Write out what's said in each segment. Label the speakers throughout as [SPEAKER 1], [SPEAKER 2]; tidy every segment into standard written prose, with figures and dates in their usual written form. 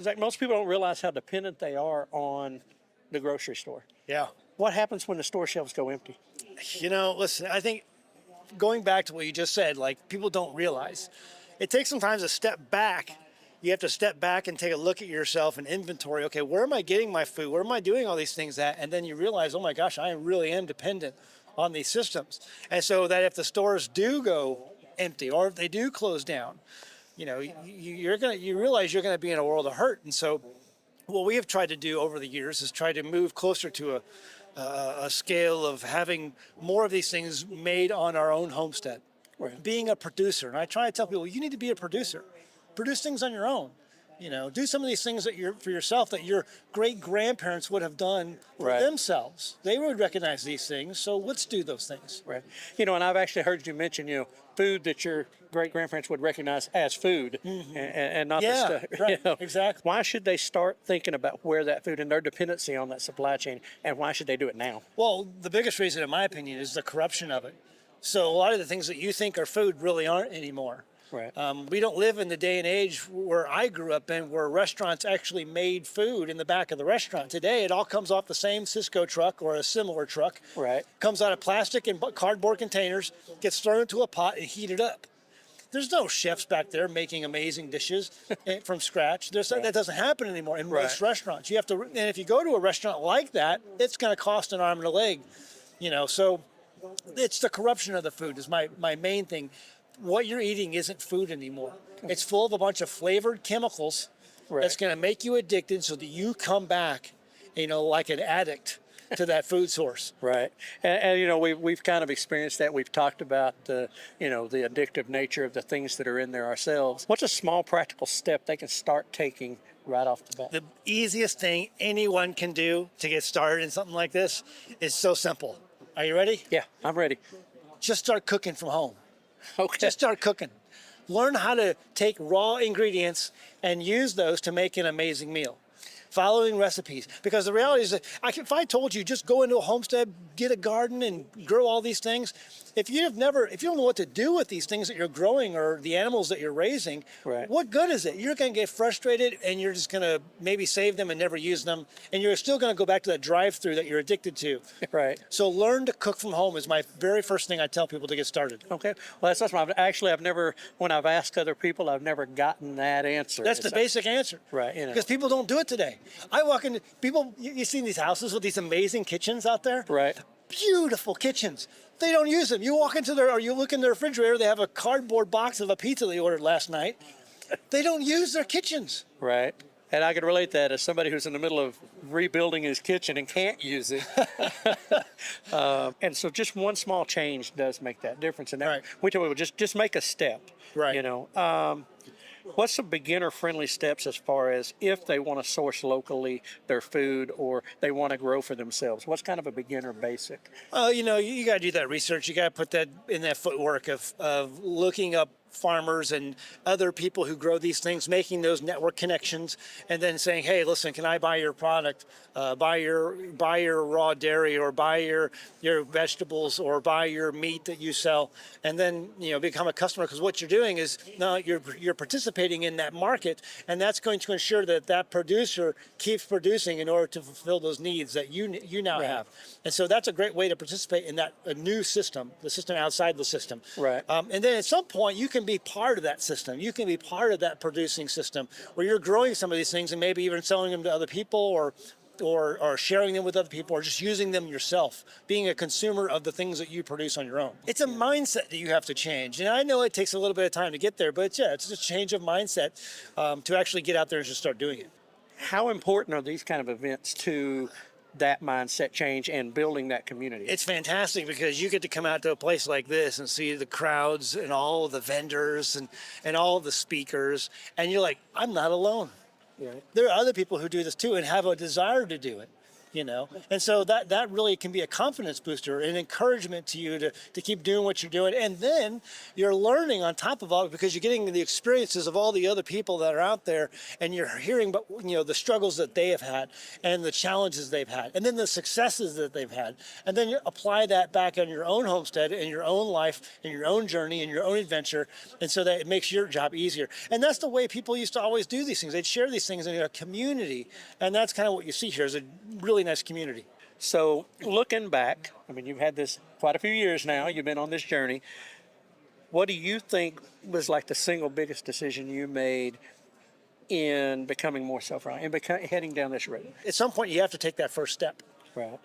[SPEAKER 1] Zach, most people don't realize how dependent they are on the grocery store.
[SPEAKER 2] Yeah.
[SPEAKER 1] What happens when the store shelves go empty?
[SPEAKER 2] Listen, I think going back to what you just said, like people don't realize it takes sometimes a step back. You have to step back and take a look at yourself and inventory. Okay, where am I getting my food? Where am I doing all these things at? And then you realize, oh my gosh, I really am dependent on these systems. And so that if the stores do go empty or if they do close down, you realize you're gonna be in a world of hurt. And so what we have tried to do over the years is try to move closer to a scale of having more of these things made on our own homestead. Right. Being a producer. And I try to tell people, you need to be a producer. Produce things on your own. Do some of these things for yourself that your great grandparents would have done for themselves. They would recognize these things, so let's do those things.
[SPEAKER 1] Right. And I've actually heard you mention, food that your great grandparents would recognize as food, and not the stuff.
[SPEAKER 2] Right. Exactly.
[SPEAKER 1] Why should they start thinking about where that food and their dependency on that supply chain, and why should they do it now?
[SPEAKER 2] Well, the biggest reason, in my opinion, is the corruption of it. So a lot of the things that you think are food really aren't anymore.
[SPEAKER 1] Right.
[SPEAKER 2] We don't live in the day and age where I grew up in, where restaurants actually made food in the back of the restaurant. Today, it all comes off the same Cisco truck or a similar truck.
[SPEAKER 1] Right.
[SPEAKER 2] Comes out of plastic and cardboard containers, gets thrown into a pot and heated up. There's no chefs back there making amazing dishes from scratch. That doesn't happen anymore in most restaurants. You have to, and if you go to a restaurant like that, it's going to cost an arm and a leg. So it's the corruption of the food is my main thing. What you're eating isn't food anymore. It's full of a bunch of flavored chemicals that's going to make you addicted so that you come back, like an addict to that food source.
[SPEAKER 1] Right. And we've kind of experienced that. We've talked about the addictive nature of the things that are in there ourselves. What's a small practical step they can start taking right off the bat?
[SPEAKER 2] The easiest thing anyone can do to get started in something like this is so simple. Are you ready?
[SPEAKER 1] Yeah, I'm ready.
[SPEAKER 2] Just start cooking from home.
[SPEAKER 1] Okay.
[SPEAKER 2] Just start cooking. Learn how to take raw ingredients and use those to make an amazing meal. Following recipes. Because the reality is that if I told you just go into a homestead, get a garden and grow all these things, if you don't know what to do with these things that you're growing or the animals that you're raising, what good is it? You're going to get frustrated and you're just going to maybe save them and never use them. And you're still going to go back to that drive-through that you're addicted to.
[SPEAKER 1] Right.
[SPEAKER 2] So learn to cook from home is my very first thing I tell people to get started.
[SPEAKER 1] Okay. Well, that's awesome. I've never, when I've asked other people, I've never gotten that answer.
[SPEAKER 2] That's the basic answer.
[SPEAKER 1] Right.
[SPEAKER 2] Because people don't do it today. I walk into people, you've seen these houses with these amazing kitchens out there?
[SPEAKER 1] Right.
[SPEAKER 2] Beautiful kitchens. They don't use them. You walk into or you look in their refrigerator, they have a cardboard box of a pizza they ordered last night. They don't use their kitchens.
[SPEAKER 1] Right. And I can relate that as somebody who's in the middle of rebuilding his kitchen and can't use it. And so just one small change does make that difference. And we tell people just make a step.
[SPEAKER 2] Right.
[SPEAKER 1] What's some beginner-friendly steps as far as if they want to source locally their food or they want to grow for themselves? What's kind of a beginner basic?
[SPEAKER 2] You got to do that research. You got to put that in that footwork of looking up farmers and other people who grow these things, making those network connections, and then saying, "Hey, listen, can I buy your product? Buy your raw dairy, or buy your vegetables, or buy your meat that you sell," and then become a customer. Because what you're doing is now you're participating in that market, and that's going to ensure that producer keeps producing in order to fulfill those needs that you now have. And so that's a great way to participate in that new system, the system outside the system.
[SPEAKER 1] Right.
[SPEAKER 2] And then at some point you can be part of that system. You can be part of that producing system where you're growing some of these things and maybe even selling them to other people or sharing them with other people or just using them yourself, being a consumer of the things that you produce on your own. It's a mindset that you have to change. And I know it takes a little bit of time to get there, but it's a change of mindset to actually get out there and just start doing it.
[SPEAKER 1] How important are these kind of events to that mindset change and building that community?
[SPEAKER 2] It's fantastic because you get to come out to a place like this and see the crowds and all of the vendors and all of the speakers, and you're like, I'm not alone.
[SPEAKER 1] Right.
[SPEAKER 2] There are other people who do this too and have a desire to do it. And so that really can be a confidence booster, an encouragement to you to keep doing what you're doing. And then you're learning on top of all, because you're getting the experiences of all the other people that are out there, and you're hearing about, the struggles that they have had and the challenges they've had, and then the successes that they've had. And then you apply that back on your own homestead and your own life and your own journey and your own adventure. And so that it makes your job easier. And that's the way people used to always do these things. They'd share these things in a community. And that's kind of what you see here, is a really nice community.
[SPEAKER 1] So looking back, I mean, you've had this quite a few years now. You've been on this journey. What do you think was like the single biggest decision you made in becoming more self-reliant and heading down this road?
[SPEAKER 2] At some point, you have to take that first step.
[SPEAKER 1] Right.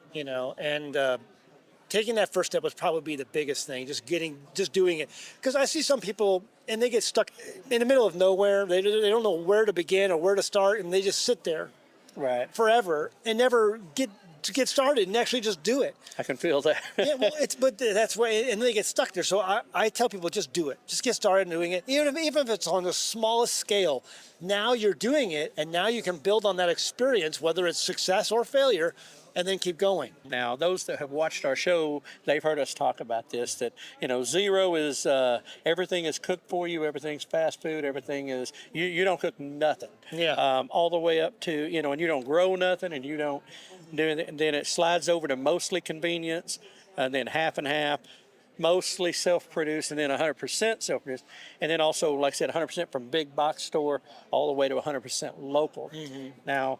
[SPEAKER 2] And taking that first step was probably the biggest thing. Just doing it. Because I see some people, and they get stuck in the middle of nowhere. They don't know where to begin or where to start, and they just sit there.
[SPEAKER 1] Right.
[SPEAKER 2] Forever and never get started and actually just do it.
[SPEAKER 1] I can feel that.
[SPEAKER 2] Yeah, well, but that's why, and they get stuck there. So I tell people, just do it. Just get started doing it. Even if it's on the smallest scale, now you're doing it, and now you can build on that experience, whether it's success or failure, and then keep going.
[SPEAKER 1] Now, those that have watched our show, they've heard us talk about this, that, zero is everything is cooked for you, everything's fast food, everything is, you don't cook nothing.
[SPEAKER 2] Yeah.
[SPEAKER 1] All the way up to, and you don't grow nothing, and you don't do it, and then it slides over to mostly convenience, and then half and half, mostly self-produced, and then 100% self-produced, and then also, like I said, 100% from big box store all the way to 100% local. Mm-hmm. Now,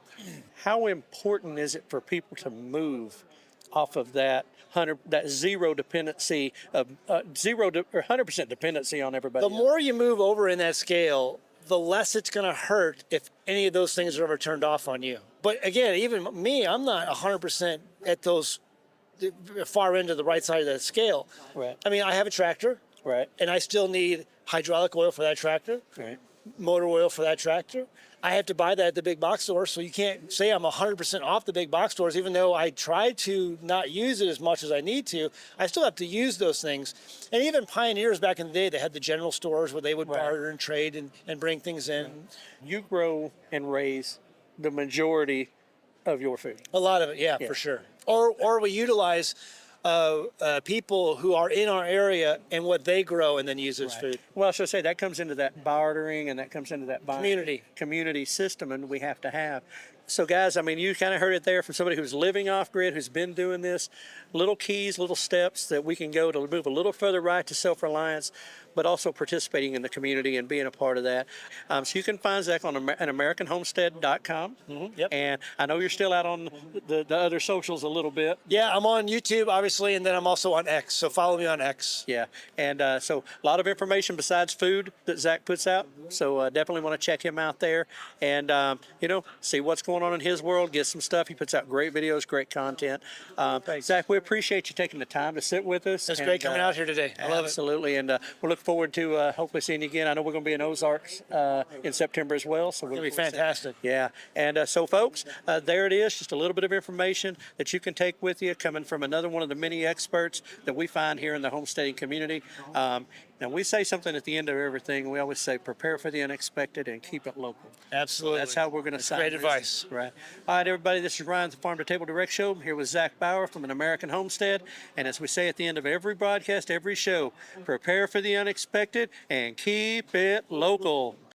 [SPEAKER 1] how important is it for people to move off of that zero dependency of 100% dependency on everybody?
[SPEAKER 2] The more you move over in that scale, the less it's going to hurt if any of those things are ever turned off on you. But again, even me, I'm not 100% at those far end of the right side of that scale.
[SPEAKER 1] Right.
[SPEAKER 2] I mean, I have a tractor.
[SPEAKER 1] Right.
[SPEAKER 2] And I still need hydraulic oil for that tractor.
[SPEAKER 1] Right.
[SPEAKER 2] Motor oil for that tractor. I have to buy that at the big box store, so you can't say I'm 100% off the big box stores, even though I try to not use it as much as I need to. I still have to use those things. And even pioneers back in the day, they had the general stores where they would barter and trade and bring things in.
[SPEAKER 1] You grow and raise the majority of your food.
[SPEAKER 2] A lot of it, yeah. For sure. Or we utilize people who are in our area and what they grow and then use as food.
[SPEAKER 1] Well, I should say that comes into that bartering, and that comes into that community system, and we have to have. So guys, I mean, you kind of heard it there from somebody who's living off grid, who's been doing this. Little keys, little steps that we can go to move a little further right to self-reliance, but also participating in the community and being a part of that. So you can find Zach on AmericanHomestead.com.
[SPEAKER 2] Mm-hmm. Yep.
[SPEAKER 1] And I know you're still out on the other socials a little bit.
[SPEAKER 2] Yeah, I'm on YouTube, obviously, and then I'm also on X. So follow me on X.
[SPEAKER 1] Yeah, and so a lot of information besides food that Zach puts out. So definitely want to check him out there and, see what's going on in his world, get some stuff. He puts out great videos, great content. Zach, we appreciate you taking the time to sit with us.
[SPEAKER 2] It's great coming out here today. I love it.
[SPEAKER 1] Absolutely, and we'll look forward to hopefully seeing you again. I know we're going to be in Ozarks in September as well. So
[SPEAKER 2] it'll be fantastic.
[SPEAKER 1] Yeah, and so folks, there it is, just a little bit of information that you can take with you, coming from another one of the many experts that we find here in the homesteading community. Now, we say something at the end of everything. We always say, prepare for the unexpected and keep it local.
[SPEAKER 2] Absolutely.
[SPEAKER 1] That's how we're going to sign.
[SPEAKER 2] Great advice.
[SPEAKER 1] Right. All right, everybody, this is Ryan, the Farm to Table Direct Show. I'm here with Zach Bauer from An American Homestead. And as we say at the end of every broadcast, every show, prepare for the unexpected and keep it local.